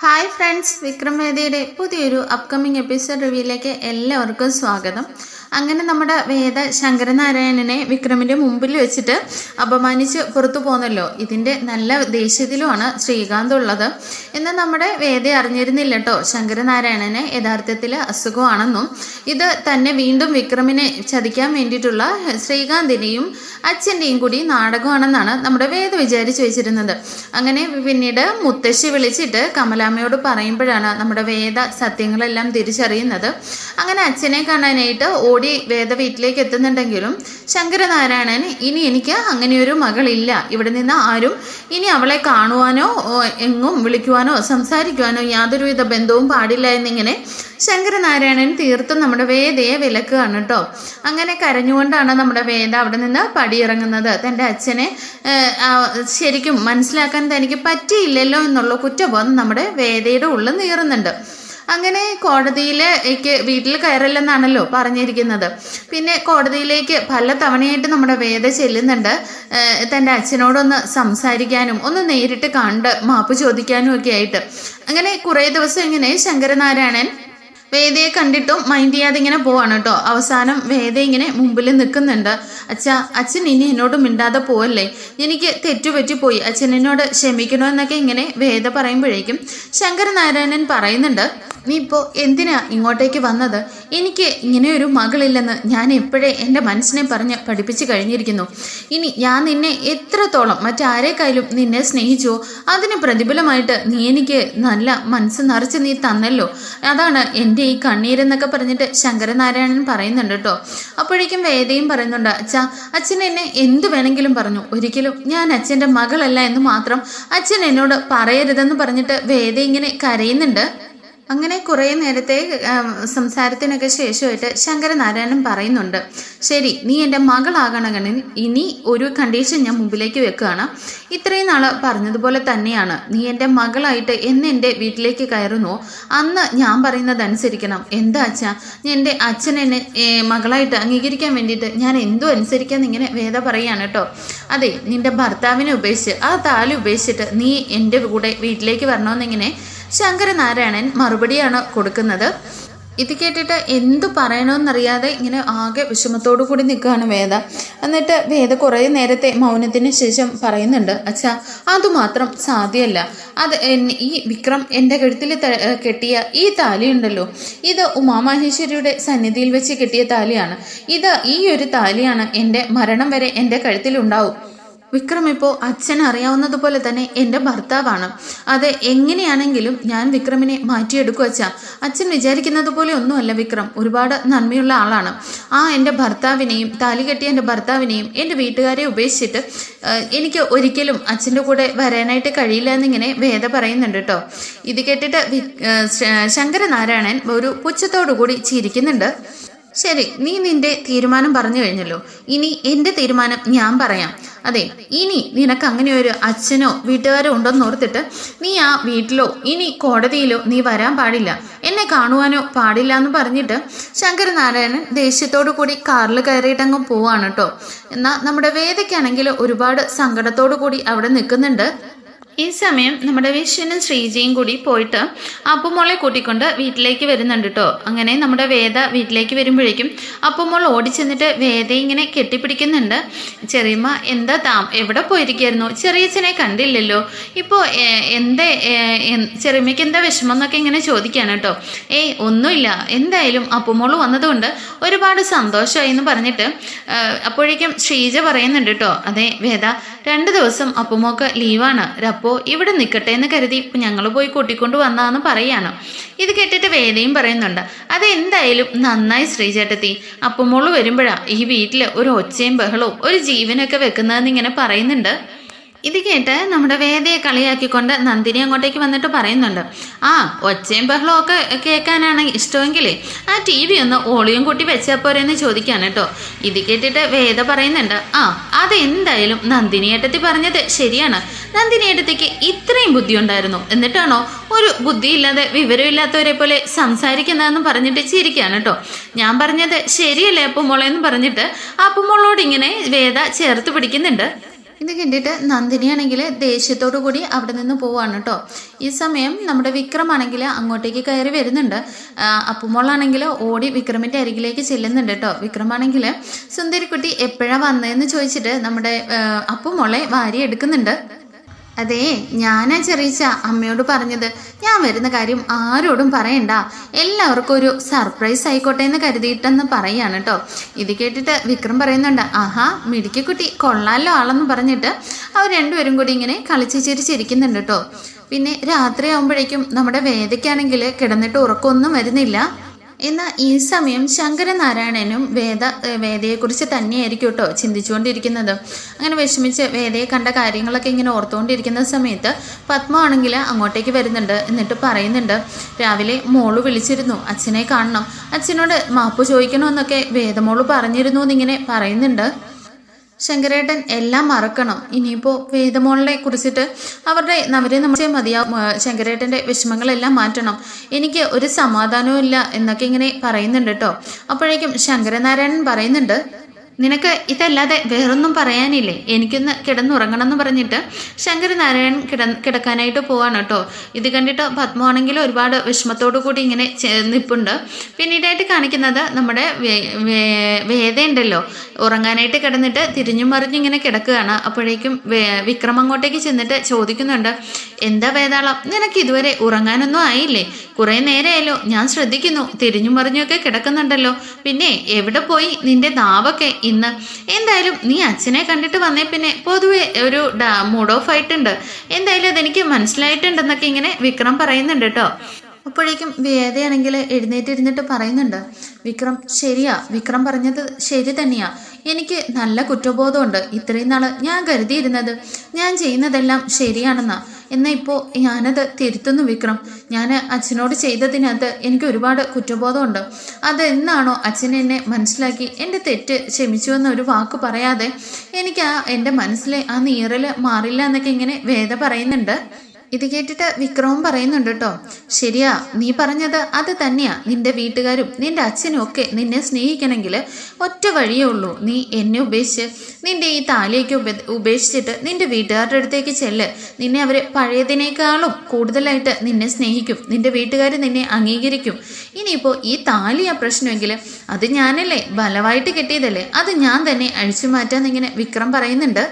Hi friends, Vikram വേദയുടെ പുതിയൊരു upcoming episode റിവ്യൂയിലേക്ക് എല്ലാവർക്കും സ്വാഗതം. അങ്ങനെ നമ്മുടെ വേദ ശങ്കരനാരായണനെ വിക്രമിൻ്റെ മുമ്പിൽ വെച്ചിട്ട് അപമാനിച്ച് പുറത്തു പോന്നല്ലോ. ഇതിൻ്റെ നല്ല ദേഷ്യത്തിലുമാണ് ശ്രീകാന്ത് ഉള്ളത്. എന്നാൽ നമ്മുടെ വേദ അറിഞ്ഞിരുന്നില്ല കേട്ടോ ശങ്കരനാരായണനെ യഥാർത്ഥത്തിൽ അസുഖമാണെന്നും ഇത് തന്നെ വീണ്ടും വിക്രമിനെ ചതിക്കാൻ വേണ്ടിയിട്ടുള്ള ശ്രീകാന്തിൻ്റെയും അച്ഛൻ്റെയും കൂടി നാടകമാണെന്നാണ് നമ്മുടെ വേദ വിചാരിച്ചു വെച്ചിരുന്നത്. അങ്ങനെ പിന്നീട് മുത്തശ്ശി വിളിച്ചിട്ട് കമലാമ്മയോട് പറയുമ്പോഴാണ് നമ്മുടെ വേദ സത്യങ്ങളെല്ലാം തിരിച്ചറിയുന്നത്. അങ്ങനെ അച്ഛനെ കാണാനായിട്ട് ഓടി വേദ വീട്ടിലേക്ക് എത്തുന്നുണ്ടെങ്കിലും ശങ്കരനാരായണൻ ഇനി എനിക്ക് അങ്ങനെയൊരു മകളില്ല, ഇവിടെ നിന്ന് ആരും ഇനി അവളെ കാണുവാനോ എങ്ങും വിളിക്കുവാനോ സംസാരിക്കുവാനോ യാതൊരുവിധ ബന്ധവും പാടില്ല എന്നിങ്ങനെ ശങ്കരനാരായണൻ തീർത്തും നമ്മുടെ വേദയെ വിലക്കുകയാണ് കേട്ടോ. അങ്ങനെ കരഞ്ഞുകൊണ്ടാണ് നമ്മുടെ വേദ അവിടെ നിന്ന് പടിയിറങ്ങുന്നത്. തൻ്റെ അച്ഛനെ ശരിക്കും മനസ്സിലാക്കാൻ തനിക്ക് പറ്റിയില്ലല്ലോ എന്നുള്ള കുറ്റബോധം നമ്മുടെ വേദയുടെ ഉള്ളിൽ നീറുന്നുണ്ട്. അങ്ങനെ കോടതിയിലേക്ക് വീട്ടിൽ കയറില്ലെന്നാണല്ലോ പറഞ്ഞിരിക്കുന്നത്. പിന്നെ കോടതിയിലേക്ക് പല തവണയായിട്ട് നമ്മുടെ വേദ ചെല്ലുന്നുണ്ട്. തൻ്റെ അച്ഛനോടൊന്ന് സംസാരിക്കാനും ഒന്ന് നേരിട്ട് കണ്ട് മാപ്പ് ചോദിക്കാനും ഒക്കെ ആയിട്ട്. അങ്ങനെ കുറേ ദിവസം ഇങ്ങനെ ശങ്കരനാരായണൻ വേദയെ കണ്ടിട്ടും മൈൻഡ് ചെയ്യാതെ ഇങ്ങനെ പോവാണ് കേട്ടോ. അവസാനം വേദ ഇങ്ങനെ മുമ്പിൽ നിൽക്കുന്നുണ്ട്. അച്ഛൻ ഇനി എന്നോട് മിണ്ടാതെ പോവല്ലേ, എനിക്ക് തെറ്റുപറ്റിപ്പോയി, അച്ഛൻ എന്നോട് ക്ഷമിക്കണോ എന്നൊക്കെ ഇങ്ങനെ വേദ പറയുമ്പോഴേക്കും ശങ്കരനാരായണൻ പറയുന്നുണ്ട്, നീ ഇപ്പോൾ എന്തിനാ ഇങ്ങോട്ടേക്ക് വന്നത്? എനിക്ക് ഇങ്ങനെയൊരു മകളില്ലെന്ന് ഞാൻ എപ്പോഴേ എൻ്റെ മനസ്സിനെ പറഞ്ഞ് പഠിപ്പിച്ച് കഴിഞ്ഞിരിക്കുന്നു. ഇനി ഞാൻ നിന്നെ എത്രത്തോളം മറ്റാരേക്കായാലും നിന്നെ സ്നേഹിച്ചോ അതിന് പ്രതിഫലമായിട്ട് നീ എനിക്ക് നല്ല മനസ്സ് നിറച്ച് നീ തന്നല്ലോ, അതാണ് എൻ്റെ ഈ കണ്ണീരെന്നൊക്കെ പറഞ്ഞിട്ട് ശങ്കരനാരായണൻ പറയുന്നുണ്ട് കേട്ടോ. അപ്പോഴേക്കും വേദയും പറയുന്നുണ്ട്, അച്ഛൻ എന്നെ എന്തു വേണമെങ്കിലും പറഞ്ഞു, ഒരിക്കലും ഞാൻ അച്ഛൻ്റെ മകളല്ല എന്ന് മാത്രം അച്ഛൻ എന്നോട് പറയരുതെന്ന് പറഞ്ഞിട്ട് വേദ ഇങ്ങനെ കരയുന്നുണ്ട്. അങ്ങനെ കുറേ നേരത്തെ സംസാരത്തിനൊക്കെ ശേഷമായിട്ട് ശങ്കരനാരായണൻ പറയുന്നുണ്ട്, ശരി, നീ എൻ്റെ മകളാകണമെങ്കിൽ ഇനി ഒരു കണ്ടീഷൻ ഞാൻ മുമ്പിലേക്ക് വെക്കുകയാണ്. ഇത്രയും നാൾ പറഞ്ഞതുപോലെ തന്നെയാണ്, നീ എൻ്റെ മകളായിട്ട് എന്ന് എൻ്റെ വീട്ടിലേക്ക് കയറുന്നോ അന്ന് ഞാൻ പറയുന്നത് അനുസരിക്കണം. എന്താ അച്ഛാ, എൻ്റെ അച്ഛൻ എന്നെ മകളായിട്ട് അംഗീകരിക്കാൻ വേണ്ടിയിട്ട് ഞാൻ എന്തും അനുസരിക്കാമെന്ന് ഇങ്ങനെ വേദ പറയുകയാണ് കേട്ടോ. അതെ, നിൻ്റെ ഭർത്താവിനെ ഉപേക്ഷിച്ച് ആ താലി ഉപേക്ഷിച്ചിട്ട് നീ എൻ്റെ കൂടെ വീട്ടിലേക്ക് വരണമെന്നിങ്ങനെ ശങ്കരനാരായണൻ മറുപടിയാണ് കൊടുക്കുന്നത്. ഇത് കേട്ടിട്ട് എന്തു പറയണമെന്നറിയാതെ ഇങ്ങനെ ആകെ വിഷമത്തോടു കൂടി നിൽക്കുകയാണ് വേദ. എന്നിട്ട് വേദ കുറേ നേരത്തെ മൗനത്തിന് ശേഷം പറയുന്നുണ്ട്, അച്ഛാ, അതുമാത്രം സാധ്യമല്ല. അത് ഈ വിക്രം എൻ്റെ കഴുത്തിൽ കെട്ടിയ ഈ താലി ഉണ്ടല്ലോ, ഇത് ഉമാമഹേശ്വരിയുടെ സന്നിധിയിൽ വെച്ച് കെട്ടിയ താലിയാണ്. ഈ ഒരു താലിയാണ് എൻ്റെ മരണം വരെ എൻ്റെ കഴുത്തിലുണ്ടാവും. വിക്രം ഇപ്പോൾ അച്ഛൻ അറിയാവുന്നതുപോലെ തന്നെ എൻ്റെ ഭർത്താവാണ്. അത് എങ്ങനെയാണെങ്കിലും ഞാൻ വിക്രമിനെ മാറ്റിയെടുക്കും അച്ഛാ. അച്ഛൻ വിചാരിക്കുന്നത് പോലെ ഒന്നുമല്ല വിക്രം, ഒരുപാട് നന്മയുള്ള ആളാണ്. എൻ്റെ ഭർത്താവിനെയും താലി കെട്ടിയ എൻ്റെ ഭർത്താവിനെയും എൻ്റെ വീട്ടുകാരെ ഉപേക്ഷിച്ചിട്ട് എനിക്ക് ഒരിക്കലും അച്ഛൻ്റെ കൂടെ വരാനായിട്ട് കഴിയില്ല എന്നിങ്ങനെ വേദ പറയുന്നുണ്ട് കേട്ടോ. ഇത് കേട്ടിട്ട് ശങ്കരനാരായണൻ ഒരു പുച്ഛത്തോടു കൂടി ചിരിക്കുന്നുണ്ട്. ശരി, നീ നിന്റെ തീരുമാനം പറഞ്ഞു കഴിഞ്ഞല്ലോ, ഇനി എൻ്റെ തീരുമാനം ഞാൻ പറയാം. അതെ, ഇനി നിനക്ക് അങ്ങനെ ഒരു അച്ഛനോ വീട്ടുകാരോ ഉണ്ടോന്ന് ഓർത്തിട്ട് നീ ആ വീട്ടിലോ ഇനി കോടതിയിലോ നീ വരാൻ പാടില്ല, എന്നെ കാണുവാനോ പാടില്ല എന്ന് പറഞ്ഞിട്ട് ശങ്കരനാരായണൻ ദേഷ്യത്തോടു കൂടി കാറിൽ കയറിയിട്ടങ്ങ് പോവാണ് കേട്ടോ. എന്നാൽ നമ്മുടെ വേദയ്ക്കാണെങ്കിൽ ഒരുപാട് സങ്കടത്തോടു കൂടി അവിടെ നിൽക്കുന്നുണ്ട്. ഈ സമയം നമ്മുടെ വിശ്വനും ശ്രീജയും കൂടി പോയിട്ട് അപ്പുമോളെ കൂട്ടിക്കൊണ്ട് വീട്ടിലേക്ക് വരുന്നുണ്ട് കേട്ടോ. അങ്ങനെ നമ്മുടെ വേദ വീട്ടിലേക്ക് വരുമ്പോഴേക്കും അപ്പുമോൾ ഓടിച്ചെന്നിട്ട് വേദയെ ഇങ്ങനെ കെട്ടിപ്പിടിക്കുന്നുണ്ട്. ചെറിയമ്മ, എന്താ എവിടെ പോയിരിക്കായിരുന്നു? ചെറിയച്ഛനെ കണ്ടില്ലല്ലോ, ഇപ്പോൾ ചെറിയമ്മയ്ക്ക് എന്താ വിഷമം എന്നൊക്കെ ഇങ്ങനെ ചോദിക്കുകയാണ് കേട്ടോ. ഒന്നുമില്ല, എന്തായാലും അപ്പുമോൾ വന്നതുകൊണ്ട് ഒരുപാട് സന്തോഷമായി എന്ന് പറഞ്ഞിട്ട് അപ്പോഴേക്കും ശ്രീജ പറയുന്നുണ്ട് കേട്ടോ, അതെ വേദ, 2 ദിവസം അപ്പുമോക്ക് ലീവാണ്, അപ്പോൾ ഇവിടെ നിൽക്കട്ടെ എന്ന് കരുതി ഞങ്ങൾ പോയി കൂട്ടിക്കൊണ്ട് വന്നാന്ന് പറയാണ്. ഇത് കേട്ടിട്ട് വേദയും പറയുന്നുണ്ട്, അതെന്തായാലും നന്നായി ശ്രീചേട്ടത്തി, അപ്പുമോള് വരുമ്പോഴാ ഈ വീട്ടിൽ ഒരു ഒച്ചയും ബഹളവും ഒരു ജീവനൊക്കെ വെക്കുന്നതെന്ന് ഇങ്ങനെ പറയുന്നുണ്ട്. ഇത് കേട്ട് നമ്മുടെ വേദയെ കളിയാക്കിക്കൊണ്ട് നന്ദിനി അങ്ങോട്ടേക്ക് വന്നിട്ട് പറയുന്നുണ്ട്, ഒച്ചയും ബഹളവും ഒക്കെ കേൾക്കാനാണ് ഇഷ്ടമെങ്കിൽ ആ TV ഒന്ന് ഓളിയും കൂട്ടി വെച്ചാൽ പോരെന്ന് ചോദിക്കാണ് കേട്ടോ. ഇത് കേട്ടിട്ട് വേദ പറയുന്നുണ്ട്, അതെന്തായാലും നന്ദിനിയേട്ടത്തി പറഞ്ഞത് ശരിയാണ്. നന്ദിനിയേട്ടത്തിക്ക് ഇത്രയും ബുദ്ധി ഉണ്ടായിരുന്നു, എന്നിട്ടാണോ ഒരു ബുദ്ധിയില്ലാതെ വിവരമില്ലാത്തവരെ പോലെ സംസാരിക്കുന്നതെന്ന് പറഞ്ഞിട്ട് ചിരിക്കുകയാണ് കേട്ടോ. ഞാൻ പറഞ്ഞത് ശരിയല്ലേ അപ്പുമോളെന്ന് പറഞ്ഞിട്ട് അപ്പുമോളോട് ഇങ്ങനെ വേദ ചേർത്ത് പിടിക്കുന്നുണ്ട്. ഇത് കണ്ടിട്ട് നന്ദിനിയാണെങ്കിൽ ദേഷ്യത്തോടു കൂടി അവിടെ നിന്ന് പോവാണ് കേട്ടോ. ഈ സമയം നമ്മുടെ വിക്രമാണെങ്കിൽ അങ്ങോട്ടേക്ക് കയറി വരുന്നുണ്ട്. അപ്പുമോളാണെങ്കിൽ ഓടി വിക്രമിൻ്റെ അരികിലേക്ക് ചെല്ലുന്നുണ്ട് കേട്ടോ. വിക്രമാണെങ്കിൽ സുന്ദരിക്കുട്ടി എപ്പോഴാണ് വന്നതെന്ന് ചോദിച്ചിട്ട് നമ്മുടെ അപ്പുമോളെ വാരി എടുക്കുന്നുണ്ട്. അതേ, ഞാനാ ചെറിയ അമ്മയോട് പറഞ്ഞത് ഞാൻ വരുന്ന കാര്യം ആരോടും പറയണ്ട, എല്ലാവർക്കും ഒരു സർപ്രൈസ് ആയിക്കോട്ടെ എന്ന് കരുതിയിട്ടെന്ന് പറയാണ് കേട്ടോ. ഇത് കേട്ടിട്ട് വിക്രം പറയുന്നുണ്ട്, ആഹാ മിടുക്കിക്കുട്ടി കൊള്ളാലോ ആളെന്ന് പറഞ്ഞിട്ട് അവർ രണ്ടുപേരും കൂടി ഇങ്ങനെ കളിച്ച് ചിരിച്ചിരിക്കുന്നുണ്ട് കേട്ടോ. പിന്നെ രാത്രിയാകുമ്പോഴേക്കും നമ്മുടെ വേദയ്ക്കാണെങ്കിൽ കിടന്നിട്ട് ഉറക്കമൊന്നും വരുന്നില്ല. എന്നാൽ ഈ സമയം ശങ്കരനാരായണനും വേദയെക്കുറിച്ച് തന്നെയായിരിക്കും കേട്ടോ ചിന്തിച്ചുകൊണ്ടിരിക്കുന്നത്. അങ്ങനെ വിഷമിച്ച് വേദയെ കണ്ട കാര്യങ്ങളൊക്കെ ഇങ്ങനെ ഓർത്തുകൊണ്ടിരിക്കുന്ന സമയത്ത് പത്മ ആണെങ്കിൽ അങ്ങോട്ടേക്ക് വരുന്നുണ്ട്. എന്നിട്ട് പറയുന്നുണ്ട്, രാവിലെ മോള് വിളിച്ചിരുന്നു, അച്ഛനെ കാണണം, അച്ഛനോട് മാപ്പ് ചോദിക്കണമെന്നൊക്കെ വേദമോള് പറഞ്ഞിരുന്നു എന്നിങ്ങനെ പറയുന്നുണ്ട്. ശങ്കരേട്ടൻ എല്ലാം മറക്കണം, ഇനിയിപ്പോൾ വേദമോളെ കുറിച്ചിട്ട് അവരെ നമ്മൾ മതിയാവും, ശങ്കരേട്ടൻ്റെ വിഷമങ്ങളെല്ലാം മാറ്റണം, എനിക്ക് ഒരു സമാധാനവും ഇല്ല എന്നൊക്കെ ഇങ്ങനെ പറയുന്നുണ്ട് കേട്ടോ. അപ്പോഴേക്കും ശങ്കരനാരായണൻ പറയുന്നുണ്ട്, നിനക്ക് ഇതല്ലാതെ വേറൊന്നും പറയാനില്ലേ, എനിക്കൊന്ന് കിടന്നുറങ്ങണം എന്ന് പറഞ്ഞിട്ട് ശങ്കരനാരായണൻ കിടക്കാനായിട്ട് പോവാണ് കേട്ടോ. ഇത് കണ്ടിട്ട് പത്മമാണെങ്കിൽ ഒരുപാട് വിഷമത്തോടു കൂടി ഇങ്ങനെ നിൽപ്പുണ്ട്. പിന്നീടായിട്ട് കാണിക്കുന്നത് നമ്മുടെ വേദയുണ്ടല്ലോ, ഉറങ്ങാനായിട്ട് കിടന്നിട്ട് തിരിഞ്ഞും മറിഞ്ഞും ഇങ്ങനെ കിടക്കുകയാണ്. അപ്പോഴേക്കും വിക്രം അങ്ങോട്ടേക്ക് ചെന്നിട്ട് ചോദിക്കുന്നുണ്ട്, എന്താ വേതാളം, നിനക്ക് ഇതുവരെ ഉറങ്ങാനൊന്നും ആയില്ലേ, കുറേ നേരമായല്ലോ, ഞാൻ ശ്രദ്ധിക്കുന്നു, തിരിഞ്ഞും മറിഞ്ഞൊക്കെ കിടക്കുന്നുണ്ടല്ലോ, പിന്നെ എവിടെ പോയി നിന്റെ നാവൊക്കെ ഇന്ന്? എന്തായാലും നീ അച്ഛനെ കണ്ടിട്ട് വന്നേ പിന്നെ പൊതുവെ ഒരു മൂഡ് ഓഫ് ആയിട്ടുണ്ട്, എന്തായാലും അതെനിക്ക് മനസ്സിലായിട്ടുണ്ടെന്നൊക്കെ ഇങ്ങനെ വിക്രം പറയുന്നുണ്ട് കേട്ടോ. അപ്പോഴേക്കും വേദയാണെങ്കിൽ എഴുന്നേറ്റിരുന്നിട്ട് പറയുന്നുണ്ട്, വിക്രം ശരിയാ, വിക്രം പറഞ്ഞത് ശരി തന്നെയാ, എനിക്ക് നല്ല കുറ്റബോധമുണ്ട്. ഇത്രയും നാൾ ഞാൻ കരുതിയിരുന്നത് ഞാൻ ചെയ്യുന്നതെല്ലാം ശരിയാണെന്നാ, എന്നാൽ ഇപ്പോൾ ഞാനത് തിരുത്തുന്നു വിക്രം. ഞാൻ അച്ഛനോട് ചെയ്തതിനകത്ത് എനിക്ക് ഒരുപാട് കുറ്റബോധമുണ്ട്. അത് എന്നാണോ അച്ഛൻ എന്നെ മനസ്സിലാക്കി എൻ്റെ തെറ്റ് ക്ഷമിച്ചുവെന്നൊരു വാക്ക് പറയാതെ എനിക്ക് എൻ്റെ മനസ്സിലെ ആ നീറൽ മാറില്ല എന്നൊക്കെ ഇങ്ങനെ വേദ പറയുന്നുണ്ട്. ഇത് കേട്ടിട്ട് വിക്രവും പറയുന്നുണ്ട് കേട്ടോ, ശരിയാ, നീ പറഞ്ഞത് അത് തന്നെയാ, നിന്റെ വീട്ടുകാരും നിന്റെ അച്ഛനും ഒക്കെ നിന്നെ സ്നേഹിക്കണമെങ്കിൽ ഒറ്റ വഴിയേ ഉള്ളൂ, നീ എന്നെ ഉപേക്ഷിച്ച് നിന്റെ ഈ താലിയൊക്കെ ഉപേക്ഷിച്ചിട്ട് നിന്റെ വീട്ടുകാരുടെ അടുത്തേക്ക് ചെല്ല്, നിന്നെ അവർ പഴയതിനേക്കാളും കൂടുതലായിട്ട് നിന്നെ സ്നേഹിക്കും, നിന്റെ വീട്ടുകാർ നിന്നെ അംഗീകരിക്കും. ഇനിയിപ്പോൾ ഈ താലിയാ പ്രശ്നമെങ്കിൽ അത് ഞാനല്ലേ ബലമായിട്ട് കെട്ടിയതല്ലേ, അത് ഞാൻ തന്നെ അഴിച്ചു മാറ്റാന്നിങ്ങനെ വിക്രം പറയുന്നുണ്ട്.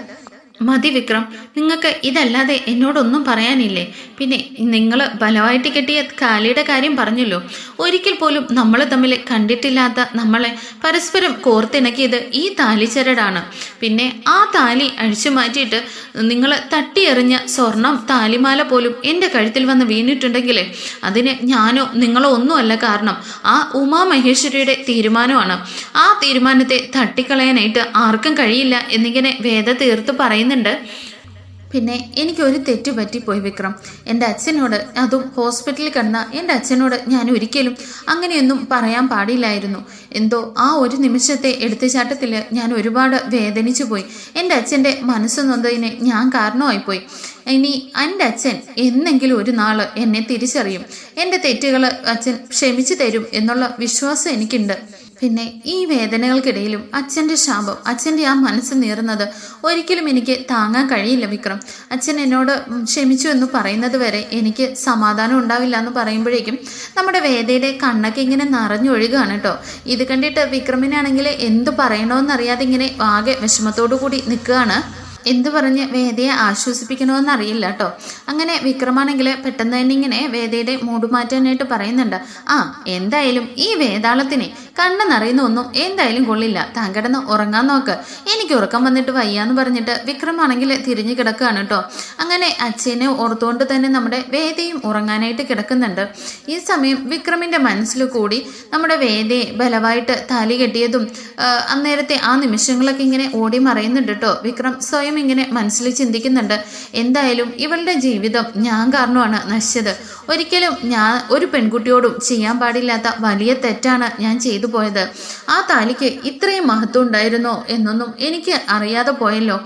മതി വിക്രം, നിങ്ങൾക്ക് ഇതല്ലാതെ എന്നോടൊന്നും പറയാനില്ലേ? പിന്നെ നിങ്ങൾ ബലമായിട്ട് കെട്ടിയ കാലിയുടെ കാര്യം പറഞ്ഞല്ലോ, ഒരിക്കൽ പോലും നമ്മൾ തമ്മിൽ കണ്ടിട്ടില്ലാത്ത നമ്മളെ പരസ്പരം കോർത്തിണക്കിയത് ഈ താലിച്ചരടാണ്. പിന്നെ ആ താലി അഴിച്ചു മാറ്റിയിട്ട് നിങ്ങൾ തട്ടിയെറിഞ്ഞ സ്വർണം താലിമാല പോലും എൻ്റെ കഴുത്തിൽ വന്ന് വീണിട്ടുണ്ടെങ്കിൽ അതിന് ഞാനോ നിങ്ങളോ ഒന്നുമല്ല കാരണം, ആ ഉമാമഹേശ്വരിയുടെ തീരുമാനമാണ്. ആ തീരുമാനത്തെ തട്ടിക്കളയാനായിട്ട് ആർക്കും കഴിയില്ല എന്നിങ്ങനെ വേദ തീർത്ത് പറയുന്നുണ്ട്. പിന്നെ എനിക്കൊരു തെറ്റ് പറ്റിപ്പോയി വിക്രം, എൻ്റെ അച്ഛനോട്, അതും ഹോസ്പിറ്റലിൽ കിടന്ന എൻ്റെ അച്ഛനോട് ഞാൻ ഒരിക്കലും അങ്ങനെയൊന്നും പറയാൻ പാടില്ലായിരുന്നു. എന്തോ ആ ഒരു നിമിഷത്തെ എടുത്തുചാട്ടത്തിൽ ഞാൻ ഒരുപാട് വേദനിച്ചു പോയി. എൻ്റെ അച്ഛൻ്റെ മനസ്സ് നൊന്തതിന് ഞാൻ കാരണമായിപ്പോയി. ഇനി എൻ്റെ അച്ഛൻ എന്നെങ്കിലും ഒരു നാൾ എന്നെ തിരിച്ചറിയും, എൻ്റെ തെറ്റുകൾ അച്ഛൻ ക്ഷമിച്ചു തരും എന്നുള്ള വിശ്വാസം എനിക്കുണ്ട്. പിന്നെ ഈ വേദനകൾക്കിടയിലും അച്ഛൻ്റെ ശാപം, അച്ഛൻ്റെ ആ മനസ്സ് നീറുന്നത് ഒരിക്കലും എനിക്ക് താങ്ങാൻ കഴിയില്ല വിക്രം. അച്ഛൻ എന്നോട് ക്ഷമിച്ചു എന്ന് പറയുന്നത് വരെ എനിക്ക് സമാധാനം ഉണ്ടാവില്ല എന്ന് പറയുമ്പോഴേക്കും നമ്മുടെ വേദയുടെ കണ്ണൊക്കെ ഇങ്ങനെ നിറഞ്ഞൊഴുകുകയാണ് കേട്ടോ. ഇത് കണ്ടിട്ട് വിക്രമിനാണെങ്കിൽ എന്ത് പറയണമെന്നറിയാതെ ഇങ്ങനെ ആകെ വിഷമത്തോടു കൂടി നിൽക്കുകയാണ്. എന്ത് പറഞ്ഞ് വേദയെ ആശ്വസിപ്പിക്കണമെന്ന് അറിയില്ല കേട്ടോ. അങ്ങനെ വിക്രമാണെങ്കിൽ പെട്ടെന്ന് തന്നെ ഇങ്ങനെ വേദയുടെ മൂഡ് മാറ്റാനായിട്ട് പറയുന്നുണ്ട്. എന്തായാലും ഈ വേതാളത്തിനെ കണ്ണ് നിറയുന്ന ഒന്നും എന്തായാലും കൊള്ളില്ല, താൻ കിടന്ന് ഉറങ്ങാൻ നോക്ക്, എനിക്ക് ഉറക്കം വന്നിട്ട് വയ്യാന്ന് പറഞ്ഞിട്ട് വിക്രമാണെങ്കിൽ തിരിഞ്ഞു കിടക്കുകയാണ് കേട്ടോ. അങ്ങനെ അച്ഛനെ ഓർത്തുകൊണ്ട് തന്നെ നമ്മുടെ വേദയും ഉറങ്ങാനായിട്ട് കിടക്കുന്നുണ്ട്. ഈ സമയം വിക്രമിൻ്റെ മനസ്സിൽ കൂടി നമ്മുടെ വേദയെ ബലമായിട്ട് താലി കെട്ടിയതും അന്നേരത്തെ ആ നിമിഷങ്ങളൊക്കെ ഇങ്ങനെ ഓടി മറയുന്നുണ്ട് കേട്ടോ. വിക്രം സ്വയം ഇങ്ങനെ മനസ്സിൽ ചിന്തിക്കുന്നുണ്ട്, എന്തായാലും ഇവളുടെ ജീവിതം ഞാൻ കാരണമാണ് നശിച്ചത്. ഒരിക്കലും ഞാൻ ഒരു പെൺകുട്ടിയോടും ചെയ്യാൻ പാടില്ലാത്ത വലിയ തെറ്റാണ് ഞാൻ ചെയ്തു പോയത്. ആ താലിക്ക് ഇത്രയും മഹത്വം ഉണ്ടായിരുന്നോ എന്നൊന്നും എനിക്ക് അറിയാതെ പോയല്ലോ.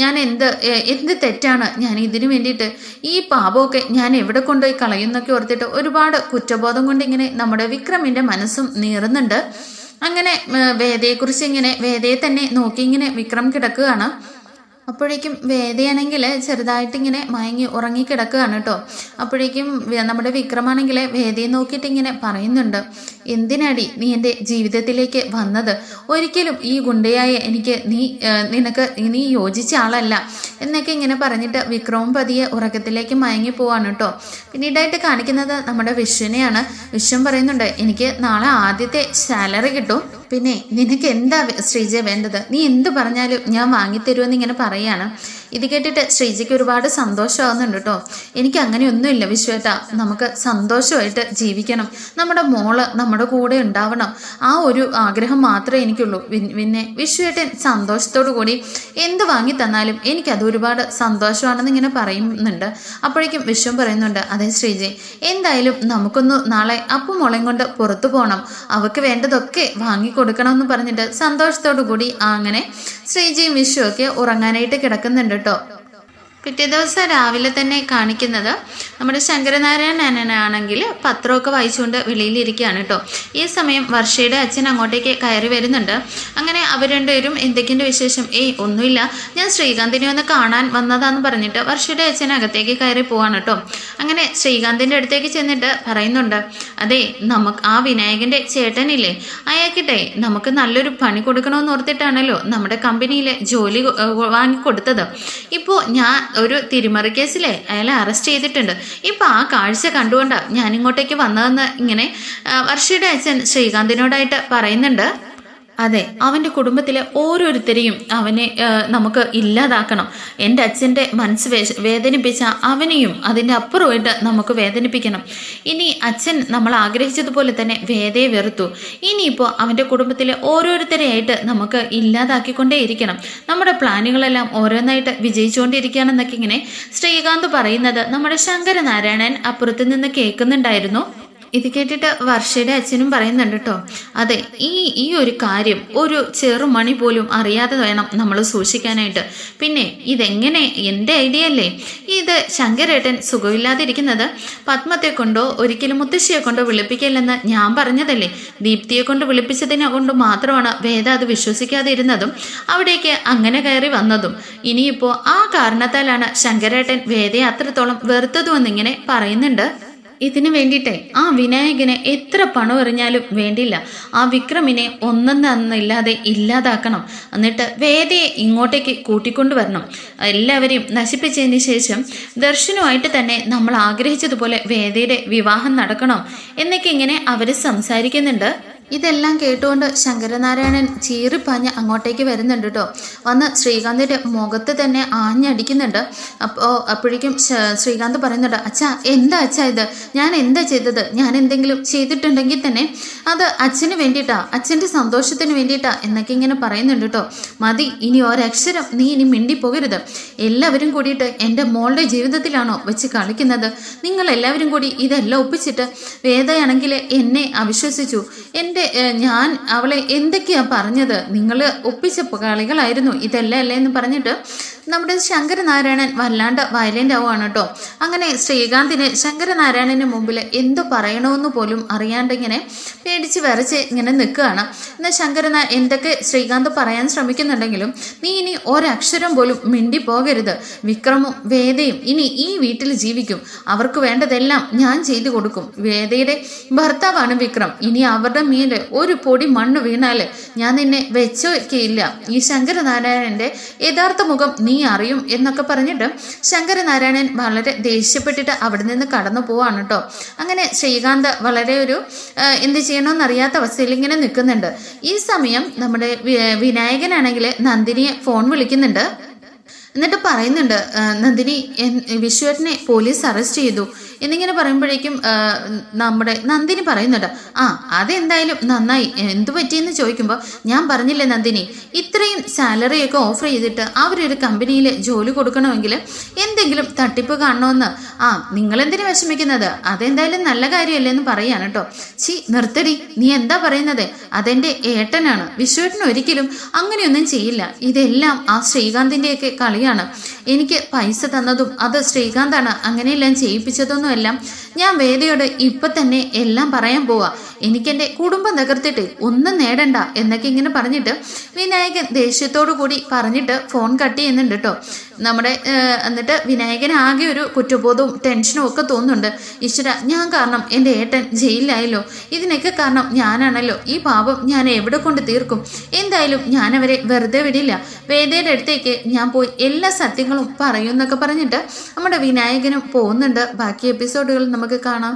ഞാൻ എന്ത് തെറ്റാണ് ഞാൻ ഇതിനു വേണ്ടിയിട്ട്, ഈ പാപമൊക്കെ ഞാൻ എവിടെ കൊണ്ടുപോയി കളയുന്നൊക്കെ ഓർത്തിട്ട് ഒരുപാട് കുറ്റബോധം കൊണ്ട് ഇങ്ങനെ നമ്മുടെ വിക്രമിൻ്റെ മനസ്സും നീറുന്നുണ്ട്. അങ്ങനെ വേദയെക്കുറിച്ച് ഇങ്ങനെ വേദയെ തന്നെ നോക്കി ഇങ്ങനെ വിക്രം കിടക്കുകയാണ്. അപ്പോഴേക്കും വേദയാണെങ്കിൽ ചെറുതായിട്ട് ഇങ്ങനെ മയങ്ങി ഉറങ്ങിക്കിടക്കുകയാണ് കേട്ടോ. അപ്പോഴേക്കും നമ്മുടെ വിക്രമാണെങ്കിൽ വേദയെ നോക്കിയിട്ട് ഇങ്ങനെ പറയുന്നുണ്ട്, എന്തിനാടി നീ എൻ്റെ ജീവിതത്തിലേക്ക് വന്നത്? ഒരിക്കലും ഈ ഗുണ്ടയായ എനിക്ക് നിനക്ക് നീ യോജിച്ച ആളല്ല എന്നൊക്കെ ഇങ്ങനെ പറഞ്ഞിട്ട് വിക്രമും പതിയെ ഉറക്കത്തിലേക്ക് മയങ്ങി പോവാണ് കേട്ടോ. പിന്നീടായിട്ട് കാണിക്കുന്നത് നമ്മുടെ വിശ്വനെയാണ്. വിശ്വം പറയുന്നുണ്ട്, എനിക്ക് നാളെ ആദ്യത്തെ സാലറി കിട്ടും, പിന്നെ നിനക്ക് എന്താ ശ്രീജ വേണ്ടത്? നീ എന്ത് പറഞ്ഞാലും ഞാൻ വാങ്ങിത്തരുമെന്ന് ഇങ്ങനെ പറയാണ്. ഇത് കേട്ടിട്ട് ശ്രീജയ്ക്ക് ഒരുപാട് സന്തോഷമാകുന്നുണ്ട് കേട്ടോ. എനിക്ക് അങ്ങനെയൊന്നുമില്ല വിശ്വേട്ട, നമുക്ക് സന്തോഷമായിട്ട് ജീവിക്കണം, നമ്മുടെ മോള് നമ്മുടെ കൂടെ ഉണ്ടാവണം, ആ ഒരു ആഗ്രഹം മാത്രമേ എനിക്കുള്ളൂ. പിന്നെ വിശ്വേട്ടൻ സന്തോഷത്തോടു കൂടി എന്ത് വാങ്ങി തന്നാലും എനിക്കത് ഒരുപാട് സന്തോഷമാണെന്ന് ഇങ്ങനെ പറയുന്നുണ്ട്. അപ്പോഴേക്കും വിശ്വം പറയുന്നുണ്ട്, അതെ ശ്രീജയ്, എന്തായാലും നമുക്കൊന്ന് നാളെ അപ്പു മോളെയും കൊണ്ട് പുറത്തു പോകണം, അവൾക്ക് വേണ്ടതൊക്കെ വാങ്ങിക്കൊടുക്കണമെന്ന് പറഞ്ഞിട്ട് സന്തോഷത്തോടു കൂടി അങ്ങനെ ശ്രീജയും വിശ്വമൊക്കെ ഉറങ്ങാനായിട്ട് കിടക്കുന്നുണ്ട് കേട്ടോ. പിറ്റേ ദിവസം രാവിലെ തന്നെ കാണിക്കുന്നത് നമ്മുടെ ശങ്കരനാരായണനാണെങ്കിൽ പത്രമൊക്കെ വായിച്ചുകൊണ്ട് വെളിയിലിരിക്കുകയാണ് കേട്ടോ. ഈ സമയം വർഷയുടെ അച്ഛൻ അങ്ങോട്ടേക്ക് കയറി വരുന്നുണ്ട്. അങ്ങനെ അവർ രണ്ടുപേരും എന്തൊക്കെയുണ്ട് വിശേഷം? ഒന്നുമില്ല, ഞാൻ ശ്രീകാന്തിനെ ഒന്ന് കാണാൻ വന്നതാന്ന് പറഞ്ഞിട്ട് വർഷയുടെ അച്ഛൻ അകത്തേക്ക് കയറി പോവാണ് കേട്ടോ. അങ്ങനെ ശ്രീകാന്തിൻ്റെ അടുത്തേക്ക് ചെന്നിട്ട് പറയുന്നുണ്ട്, അതെ, നമുക്ക് ആ വിനായകൻ്റെ ചേട്ടനില്ലേ, അയാൾക്കിട്ടെ നമുക്ക് നല്ലൊരു പണി കൊടുക്കണമെന്ന് ഓർത്തിട്ടാണല്ലോ നമ്മുടെ കമ്പനിയിൽ ജോലി വാങ്ങിക്കൊടുത്തത്. ഇപ്പോൾ ഞാൻ ഒരു തിരിമറി കേസിലെ അയാളെ അറസ്റ്റ് ചെയ്തിട്ടുണ്ട്. ഇപ്പം ആ കാഴ്ച കണ്ടുകൊണ്ടാണ് ഞാനിങ്ങോട്ടേക്ക് വന്നതെന്ന് ഇങ്ങനെ വർഷയുടെ അച്ഛൻ ശ്രീകാന്തിനോടായിട്ട് പറയുന്നുണ്ട്. അതെ, അവൻ്റെ കുടുംബത്തിലെ ഓരോരുത്തരെയും അവനെ നമുക്ക് ഇല്ലാതാക്കണം. എൻ്റെ അച്ഛൻ്റെ മനസ്സ് വേദനിപ്പിച്ച അവനെയും അതിൻ്റെ അപ്പുറമായിട്ട് നമുക്ക് വേദനിപ്പിക്കണം. ഇനി അച്ഛൻ നമ്മൾ ആഗ്രഹിച്ചതുപോലെ തന്നെ വേദയെ വെറുത്തു. ഇനിയിപ്പോൾ അവൻ്റെ കുടുംബത്തിലെ ഓരോരുത്തരെയായിട്ട് നമുക്ക് ഇല്ലാതാക്കിക്കൊണ്ടേ ഇരിക്കണം. നമ്മുടെ പ്ലാനുകളെല്ലാം ഓരോന്നായിട്ട് വിജയിച്ചുകൊണ്ടിരിക്കുകയാണെന്നൊക്കെ ഇങ്ങനെ ശ്രീകാന്ത് പറയുന്നത് നമ്മുടെ ശങ്കരനാരായണൻ അപ്പുറത്ത് നിന്ന് കേൾക്കുന്നുണ്ടായിരുന്നു. ഇത് കേട്ടിട്ട് വർഷയുടെ അച്ഛനും പറയുന്നുണ്ട് കേട്ടോ, അതെ, ഈ ഒരു കാര്യം ഒരു ചെറുമണി പോലും അറിയാതെ വേണം നമ്മൾ സൂക്ഷിക്കാനായിട്ട്. പിന്നെ ഇതെങ്ങനെ, എൻ്റെ ഐഡിയ അല്ലേ ഇത്? ശങ്കരേട്ടൻ സുഖമില്ലാതിരിക്കുന്നത് പത്മത്തെ കൊണ്ടോ ഒരിക്കലും മുത്തശ്ശിയെ കൊണ്ടോ വിളിപ്പിക്കില്ലെന്ന് ഞാൻ പറഞ്ഞതല്ലേ. ദീപ്തിയെ കൊണ്ട് വിളിപ്പിച്ചതിനെ കൊണ്ട് മാത്രമാണ് വേദ അത് വിശ്വസിക്കാതെ ഇരുന്നതും അവിടേക്ക് അങ്ങനെ കയറി വന്നതും. ഇനിയിപ്പോൾ ആ കാരണത്താലാണ് ശങ്കരേട്ടൻ വേദയെ അത്രത്തോളം വെറുത്തതുമെന്നിങ്ങനെ പറയുന്നുണ്ട്. ഇതിനു വേണ്ടിയിട്ടേ ആ വിനായകനെ എത്ര പണം എറിഞ്ഞാലും വേണ്ടില്ല, ആ വിക്രമിനെ ഒന്നൊന്നില്ലാതെ ഇല്ലാതാക്കണം. എന്നിട്ട് വേദയെ ഇങ്ങോട്ടേക്ക് കൂട്ടിക്കൊണ്ടുവരണം. എല്ലാവരെയും നശിപ്പിച്ചതിന് ശേഷം ദർശനമായിട്ട് തന്നെ നമ്മൾ ആഗ്രഹിച്ചതുപോലെ വേദയുടെ വിവാഹം നടക്കണം എന്നൊക്കെ ഇങ്ങനെ അവർ സംസാരിക്കുന്നുണ്ട്. ഇതെല്ലാം കേട്ടുകൊണ്ട് ശങ്കരനാരായണൻ ചീറിപ്പാഞ്ഞ് അങ്ങോട്ടേക്ക് വരുന്നുണ്ട് കേട്ടോ. വന്ന് ശ്രീകാന്തിൻ്റെ മുഖത്ത് തന്നെ ആഞ്ഞടിക്കുന്നുണ്ട്. അപ്പോഴേക്കും ശ്രീകാന്ത് പറയുന്നുണ്ട്, അച്ഛാ എന്താ അച്ഛാ ഇത്? ഞാൻ എന്താ ചെയ്തത്? ഞാൻ എന്തെങ്കിലും ചെയ്തിട്ടുണ്ടെങ്കിൽ തന്നെ അത് അച്ഛന് വേണ്ടിയിട്ടാ, അച്ഛൻ്റെ സന്തോഷത്തിന് വേണ്ടിയിട്ടാ എന്നൊക്കെ ഇങ്ങനെ പറയുന്നുണ്ട് കേട്ടോ. മതി, ഇനി ഒരക്ഷരം നീ ഇനി മിണ്ടിപ്പോകരുത്. എല്ലാവരും കൂടിയിട്ട് എൻ്റെ മോളുടെ ജീവിതത്തിലാണോ വെച്ച് കളിക്കുന്നത്? നിങ്ങളെല്ലാവരും കൂടി ഇതെല്ലാം ഒപ്പിച്ചിട്ട് വേദയാണെങ്കിൽ എന്നെ അവിശ്വസിച്ചു. ഞാൻ അവളെ എന്തൊക്കെയാ പറഞ്ഞത്? നിങ്ങൾ ഒപ്പിച്ച കളികളായിരുന്നു ഇതെല്ലാം അല്ലേ എന്ന് പറഞ്ഞിട്ട് നമ്മുടെ ശങ്കരനാരായണൻ വല്ലാണ്ട് വയലൻ്റ് ആവുകയാണ് കേട്ടോ. അങ്ങനെ ശ്രീകാന്തിന് ശങ്കരനാരായണന് മുമ്പിൽ എന്തു പറയണമെന്ന് പോലും അറിയാണ്ട് ഇങ്ങനെ പേടിച്ച് വരച്ച് ഇങ്ങനെ നിൽക്കുകയാണ്. എന്നാൽ എന്തൊക്കെ ശ്രീകാന്ത് പറയാൻ ശ്രമിക്കുന്നുണ്ടെങ്കിലും നീ ഇനി ഒരക്ഷരം പോലും മിണ്ടി പോകരുത്. വിക്രമും വേദയും ഇനി ഈ വീട്ടിൽ ജീവിക്കും. അവർക്ക് വേണ്ടതെല്ലാം ഞാൻ ചെയ്തു കൊടുക്കും. വേദയുടെ ഭർത്താവാണ് വിക്രം. ഇനി അവരുടെ മേലെ ഒരു പൊടി മണ്ണ് വീണാൽ ഞാൻ നിന്നെ വെച്ചോക്കിയില്ല. ഈ ശങ്കരനാരായണൻ്റെ യഥാർത്ഥ മുഖം നീ അറിയും എന്നൊക്കെ പറഞ്ഞിട്ട് ശങ്കരനാരായണൻ വളരെ ദേഷ്യപ്പെട്ടിട്ട് അവിടെ നിന്ന് കടന്നു പോവാണ് കേട്ടോ. അങ്ങനെ ശ്രീകാന്ത് വളരെ ഒരു എന്ത് ചെയ്യണമെന്നറിയാത്ത അവസ്ഥയിൽ ഇങ്ങനെ നിൽക്കുന്നുണ്ട്. ഈ സമയം നമ്മുടെ വിനായകനാണെങ്കിൽ നന്ദിനിയെ ഫോൺ വിളിക്കുന്നുണ്ട്. എന്നിട്ട് പറയുന്നുണ്ട്, നന്ദിനി, വിശ്വേട്ടനെ പോലീസ് അറസ്റ്റ് ചെയ്തു എന്നിങ്ങനെ പറയുമ്പോഴേക്കും നമ്മുടെ നന്ദിനി പറയുന്നുണ്ട്, അതെന്തായാലും നന്നായി. എന്തു പറ്റിയെന്ന് ചോദിക്കുമ്പോൾ ഞാൻ പറഞ്ഞില്ലേ നന്ദിനി, ഇത്രയും സാലറിയൊക്കെ ഓഫർ ചെയ്തിട്ട് അവരൊരു കമ്പനിയിൽ ജോലി കൊടുക്കണമെങ്കിൽ എന്തെങ്കിലും തട്ടിപ്പ് കാണണമെന്ന്. നിങ്ങളെന്തിനു വിഷമിക്കുന്നത്? അതെന്തായാലും നല്ല കാര്യമല്ലേ എന്ന് പറയാണ് കേട്ടോ. നിർത്തടി, നീ എന്താ പറയുന്നത്? അതെൻ്റെ ഏട്ടനാണ്. വിശ്വേട്ടൻ ഒരിക്കലും അങ്ങനെയൊന്നും ചെയ്യില്ല. ഇതെല്ലാം ആ ശ്രീകാന്തിൻ്റെയൊക്കെ കളിയാണ്. എനിക്ക് പൈസ തന്നതും അത് ശ്രീകാന്താണ്. അങ്ങനെയെല്ലാം ചെയ്യിപ്പിച്ചതൊന്നുമെല്ലാം ഞാൻ വേദയോട് ഇപ്പം തന്നെ എല്ലാം പറയാൻ പോവാ. എനിക്കെൻ്റെ കുടുംബം തകർത്തിട്ട് ഒന്നും നേടണ്ട എന്നൊക്കെ ഇങ്ങനെ പറഞ്ഞിട്ട് വിനായകൻ ദേഷ്യത്തോടു കൂടി പറഞ്ഞിട്ട് ഫോൺ കട്ട് ചെയ്യുന്നുണ്ട് കേട്ടോ. നമ്മുടെ എന്നിട്ട് വിനായകൻ ആകെ ഒരു കുറ്റബോധവും ടെൻഷനും ഒക്കെ തോന്നുന്നുണ്ട്. ഈശ്വര, ഞാൻ കാരണം എൻ്റെ ഏട്ടൻ ജയിലിലായല്ലോ, ഇതിനൊക്കെ കാരണം ഞാനാണല്ലോ, ഈ പാപം ഞാൻ എവിടെ കൊണ്ട് തീർക്കും? എന്തായാലും ഞാൻ അവരെ വെറുതെ വിടില്ല, വേദയുടെ അടുത്തേക്ക് ഞാൻ പോയി എല്ലാ സത്യങ്ങളും പറയും എന്നൊക്കെ പറഞ്ഞിട്ട് നമ്മുടെ വിനായകനും പോകുന്നുണ്ട്. ബാക്കി എപ്പിസോഡുകൾ നമുക്ക് കാണാം.